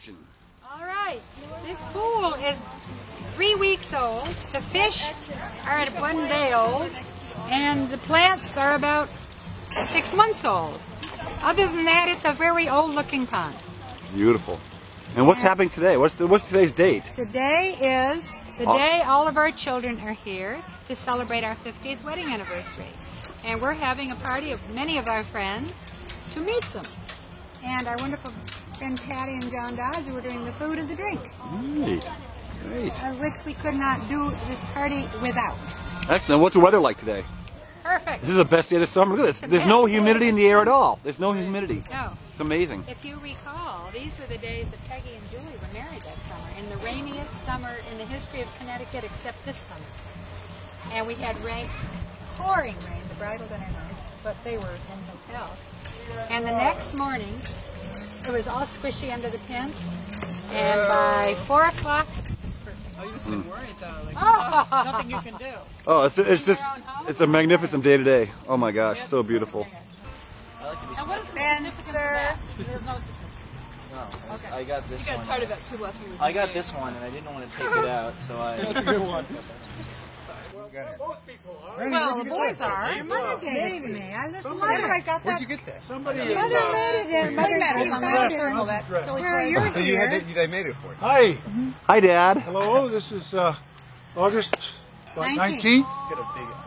action. All right, this pool is 3 weeks old. The fish are at 1 day old, and the plants are about 6 months old. Other than that, it's a very old-looking pond. Beautiful. And what's happening today? What's today's date? Today is the day all of our children are here to celebrate our 50th wedding anniversary. And we're having a party of many of our friends to meet them. And our wonderful friend Patty and John Dodge who are doing the food and the drink. Great. Great. Which we could not do this party without. Excellent. What's the weather like today? Perfect. This is the best day of the summer. Look at this. There's no humidity in the air at all. There's no humidity. No. It's amazing. If you recall, these were the days that Peggy and Julie were married that summer, in the rainiest summer in the history of Connecticut except this summer. And we had rain, pouring rain, the bridal dinner nights, but they were in hotels. And the next morning, it was all squishy under the pins, and by 4 o'clock, Oh, you must have been worried though. Like, nothing you can do. Oh, it's a magnificent day today. Oh my gosh, so beautiful. And what is the significance of that? There's no significance. No, okay. I got this one. You got tired of it. People ask me. I got this one, and I didn't want to take it out, so I. That's a good one. Most people are. Well, the boys are. your mother gave it to me. I just love it. I got Where'd that. you get that? Somebody Mother is. made it in. Mother met us on the found circle it. that silly Where place. you're So you had they made it for you. Hi. Hi, Dad. Hello. This is August 19th.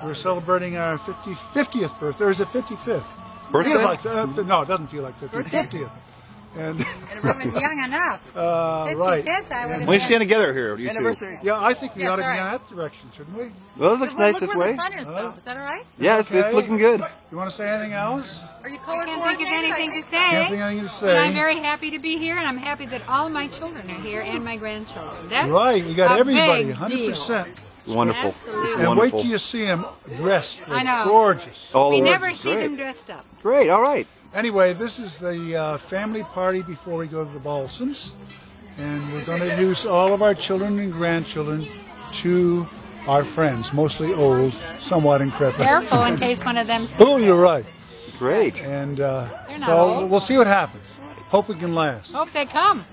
We're celebrating our 50th birthday. Or is it 55th? Birthday? Feels like no, it doesn't feel like 50th. And I was young enough. right. 55th, I would have When you been. stand together here, you two. Anniversary. Yeah, I think we Yes, ought to be in all right. that direction, shouldn't we? Well, it looks Well, nice look this where way. the sun is though. Is that all right? Yeah, it's Okay. looking good. You want to say anything else? Are you color I can't think of anything to Can't say. think of anything to But I'm say. very happy to be here, and I'm happy that all my children are here and my grandchildren. That's Right, we got a everybody, big 100%. Wonderful. Absolutely. And Wonderful. wait till you see them dressed. They're I know. gorgeous. All We the never words. see Great. them dressed up. Great. All right. Anyway, this is the family party before we go to the Balsams. And we're going to introduce all of our children and grandchildren to our friends, mostly old, somewhat increpit. Careful in case one of them. Oh, you're right. Great. And not so old. we'll see what happens. Hope we can last. Hope they come.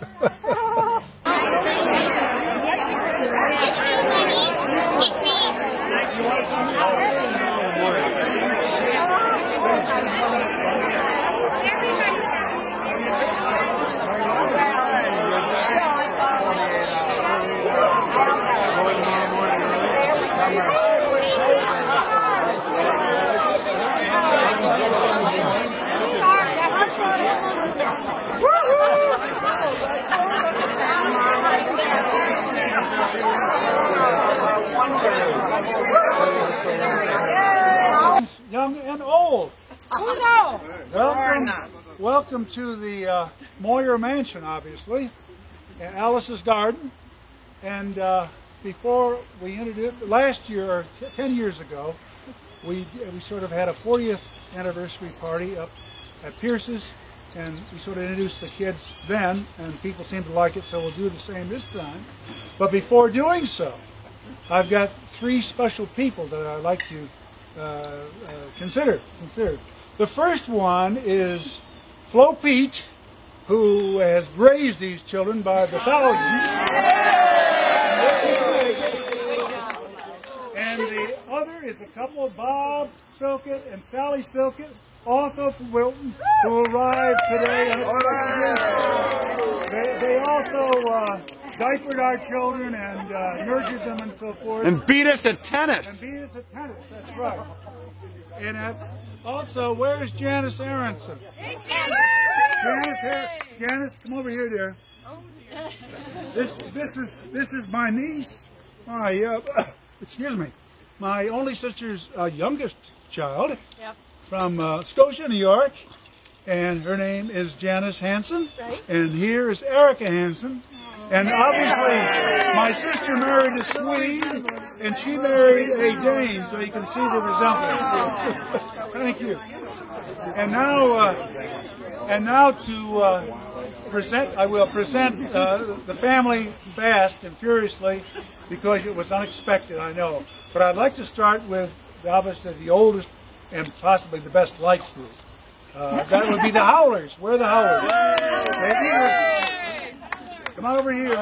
Young and old. Who knows? Welcome to the Moyer Mansion, obviously, and Alice's Garden. And before we introduce, last year, or 10 years ago, we sort of had a 40th anniversary party up at Pierce's, and we sort of introduced the kids then, and people seemed to like it, so we'll do the same this time. But before doing so, I've got 3 special people that I'd like to consider. The first one is Flo Pete, who has raised these children by the thousands. And the other is a couple, Bob Silkett and Sally Silkett, also from Wilton, who arrived today. They also diapered our children and nurtured them and so forth. And beat us at tennis. And beat us at tennis, that's right. And also, where's Janice Aronson? Janice, come over here, dear. This is my niece, my excuse me, my only sister's youngest child. Yep. From Scotia, New York, and her name is Janice Hanson. Right. And here is Erica Hanson. And obviously, my sister married a Swede, and she married a Dane, so you can see the resemblance. Thank you. And now to present, I will present the family fast and furiously because it was unexpected, I know. But I'd like to start with obviously the oldest and possibly the best liked group. That would be the Howlers. We're the Howlers. Come over here.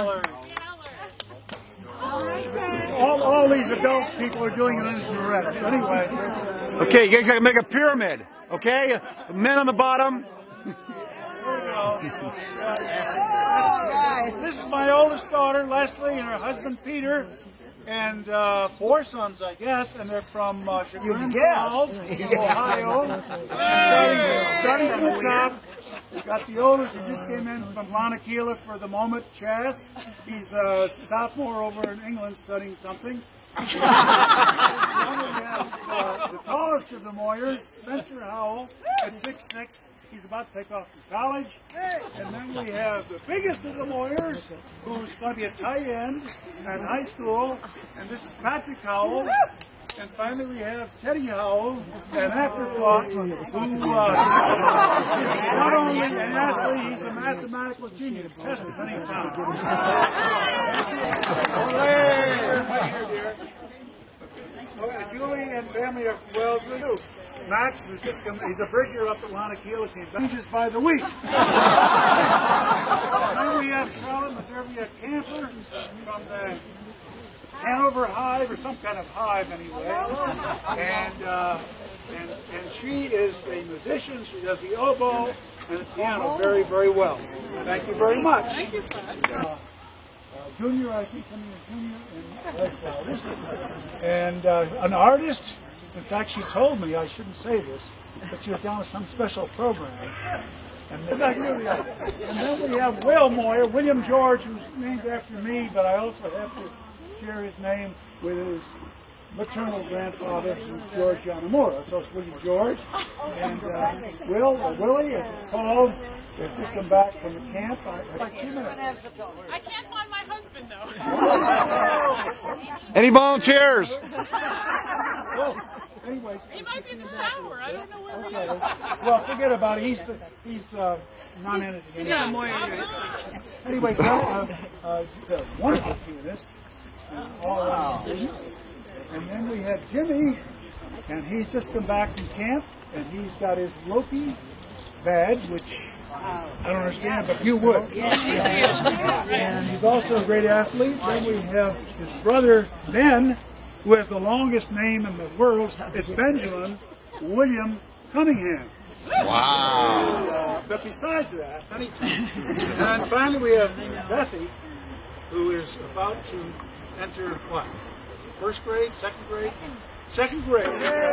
All these adult people are doing it under arrest. But anyway. Okay, you guys gotta make a pyramid. Okay, men on the bottom. This is my oldest daughter, Leslie, and her husband, Peter, and 4 sons, I guess, and they're from Chagrin Falls, Ohio. Starting from the top, we got the oldest who just came in from Lanakila for the moment, Chas. He's a sophomore over in England studying something. Then we have the tallest of the Moyers, Spencer Howell, at 6'6". He's about to take off to college. And then we have the biggest of the Moyers, who's going to be a tight end at high school. And this is Patrick Howell. And finally we have Teddy Howell, an afterthought, who not only an athlete, he's a mathematical genius. Test us anytime. Julie and family are from Wellesley. Max is just he's a bridger up at Lanakila, came back just by the week. Then we have Charlotte Maservia Camper from the Hanover Hive, or some kind of hive anyway. And she is a musician. She does the oboe and the piano very, very well. Thank you very much. Thank you. Junior, I think coming in junior, and an artist. In fact, she told me I shouldn't say this, but she was down with some special program. And then we have Will Moyer, William George, who's named after me, but I also have to share his name with his maternal grandfather, George Yanamura. So it's William George. And Willie, as it's called, has just come back from the camp. I can't find my husband, though. Any volunteers? Anyways, He might be in the shower. I don't know where he is. well, forget about it. He's non-entity. Anyway, the wonderful pianist, all around. And then we have Jimmy, and he's just come back from camp, and he's got his Loki badge, which I don't understand, but you would. And he's also a great athlete. Then we have his brother, Ben, who has the longest name in the world. It's Benjamin William Cunningham. Wow. But besides that, and finally we have Bethy, who is about to enter what? First grade, second grade? Second grade. We have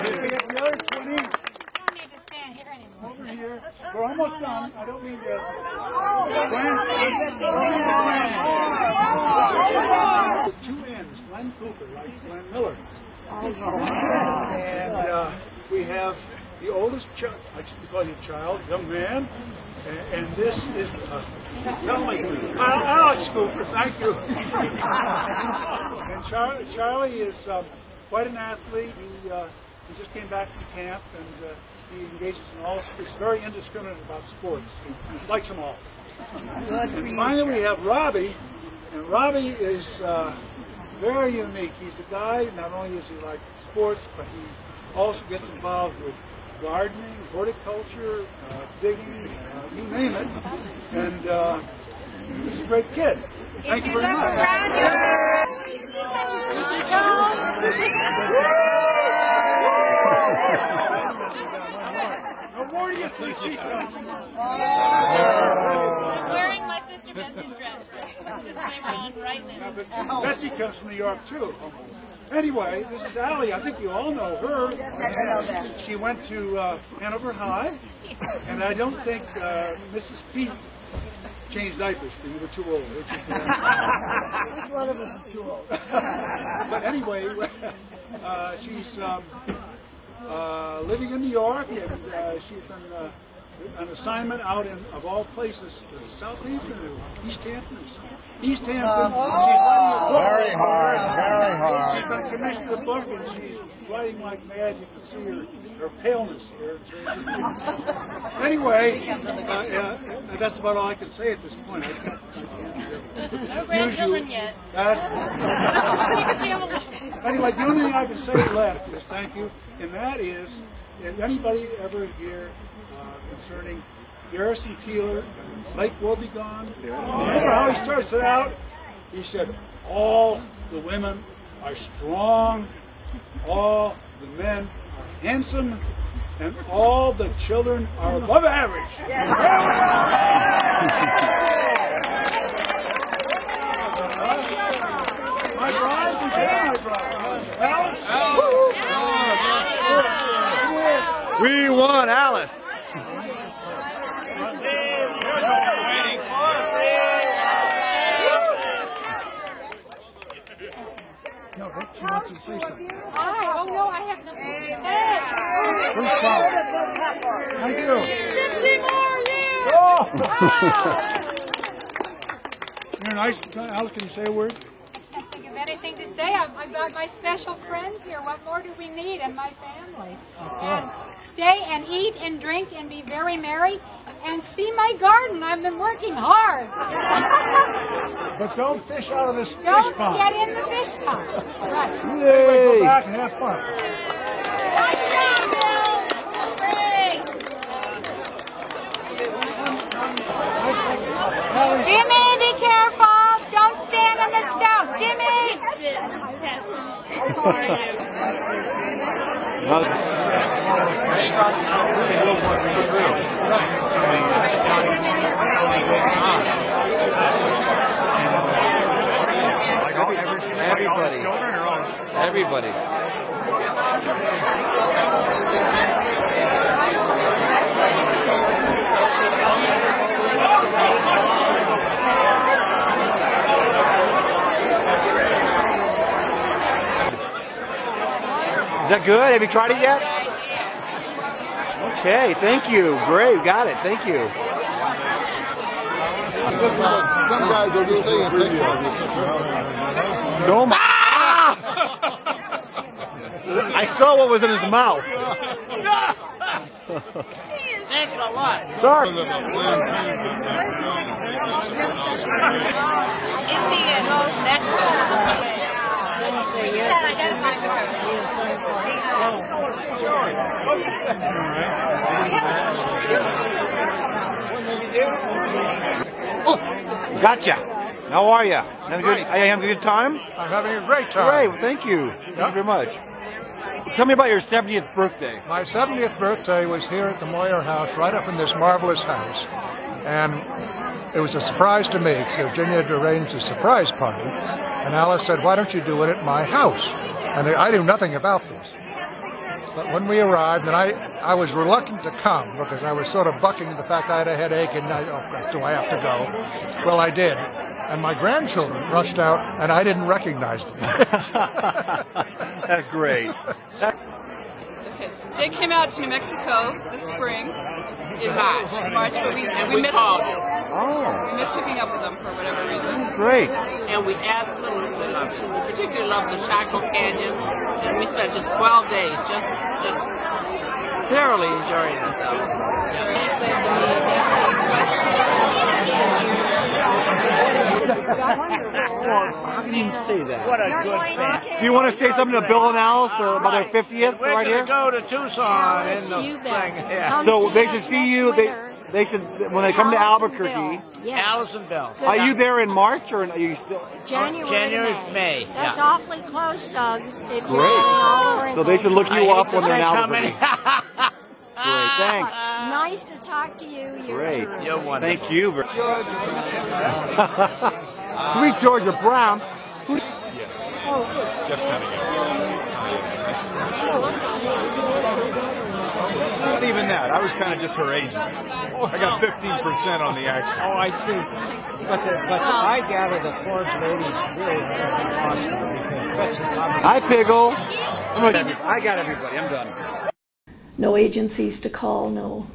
the other 20 You don't need to stand here anymore. over here. We're almost done. I don't mean to. Two ends, Glenn Cooper, like Glenn Miller. And we have the oldest child, I should call you child, young man. And this is Alex Cooper, thank you. And Charlie is quite an athlete. He just came back from camp, and he engages in all sports. He's very indiscriminate about sports. He likes them all. And finally we have Robbie, and Robbie is very unique. He's the guy, not only is he like sports, but he also gets involved with gardening, horticulture, digging, you name it. And he's a great kid. Thank you very much. Here she comes. No more do you think she comes. Wearing my sister Betsy's dress. This way around right now. But Betsy comes from New York, too. Anyway, this is Allie. I think you all know her. She went to Hanover High, and I don't think Mrs. Pete changed diapers for you. You were too old. Which one of us is too old? But anyway, she's living in New York, and she's been an assignment out in, of all places, Southampton or East Hampton. East Hampton. Very hard, very hard. She's been commissioned a book, and she's writing like mad. You can see her paleness here. Anyway, that's about all I can say at this point. I can't No grandchildren yet. You can see them alone. Anyway, the only thing I can say left is thank you, and that is, if anybody ever hear concerning Garrison Keillor, Lake Wobegon. Remember how he starts it out? He said, all the women are strong, all the men are handsome, and all the children are above average. We won, Alice. No, she wants to say something. Oh no, I have nothing to say. Thank you. 50 more years! You're nice. Alice, can you say a word? I can't think of anything to say. I've got my special friends here. What more do we need? And my family. And stay and eat and drink and be very merry. And see my garden. I've been working hard. But don't fish out of this fish Don't pond. get in the fish pond. Right. Anyway, go back and have fun. Jimmy, be careful. Don't stand on the stone. Jimmy! Everybody. Is that good? Have you tried it yet? Okay, thank you. Great, got it. Thank you. Some guys are just saying thank you. No, I saw what was in his mouth. Thanks a lot. Sorry. Indian necklace. Gotcha. How are you? Having a good time? I'm having a great time. Great. Well, thank you. Thank you very much. Tell me about your 70th birthday. My 70th birthday was here at the Moyer House, right up in this marvelous house. And it was a surprise to me, because Virginia had arranged a surprise party. And Alice said, why don't you do it at my house? And I knew nothing about this. But when we arrived, and I was reluctant to come, because I was sort of bucking the fact I had a headache, and oh, God, do I have to go? Well, I did. And my grandchildren rushed out, and I didn't recognize them. That's great. Okay. They came out to New Mexico this spring in March, but we missed. We missed hooking up with them for whatever reason. Great. And we absolutely love it. We particularly love the Chaco Canyon, and we spent just 12 days just thoroughly enjoying ourselves. How can you say that? What a good fan. Do you want to say something to Bill and Alice about their 50th We're right here? going to go to Tucson in the spring. Yeah. So they should see you. They should when they come to Albuquerque. Yes. Alice and Bill. Are you there in March or are you still? January to May. That's yeah. awfully close, Doug. If you're Great. all over So they should look you up when they're in Albuquerque. Great, thanks. Nice to talk to you. You're Great. terrific. You're wonderful. Thank you. Sweet Georgia Brown. Jeff Cunningham. Not even that. I was kind of just her agent. I got 15% on the action. Oh, I see. But I gather the Forbes ladies really awesome. Hi, Piggle. I got everybody. I'm done. No agencies to call, no